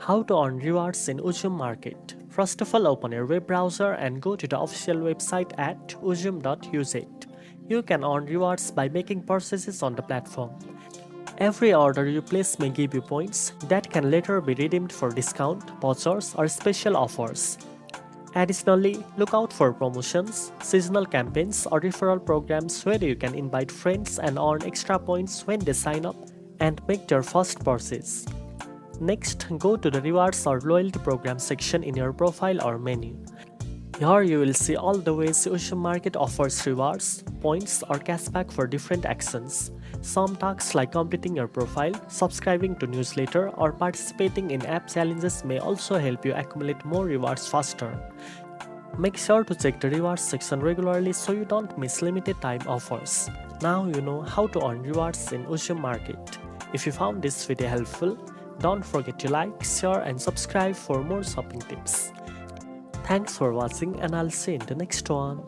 How to earn rewards in Uzum market. First of all, open your web browser and go to the official website at uzum.uz. You can earn rewards by making purchases on the platform. Every order you place may give you points that can later be redeemed for discount, vouchers, or special offers. Additionally, look out for promotions, seasonal campaigns, or referral programs where you can invite friends and earn extra points when they sign up and make their first purchase. Next, go to the rewards or loyalty program section in your profile or menu. Here you will see all the ways Uzum Market offers rewards, points, or cashback for different actions. Some tasks like completing your profile, subscribing to newsletter, or participating in app challenges may also help you accumulate more rewards faster. Make sure to check the rewards section regularly so you don't miss limited time offers. Now you know how to earn rewards in Uzum Market. If you found this video helpful, don't forget to like, share, and subscribe for more shopping tips. Thanks for watching, and I'll see you in the next one.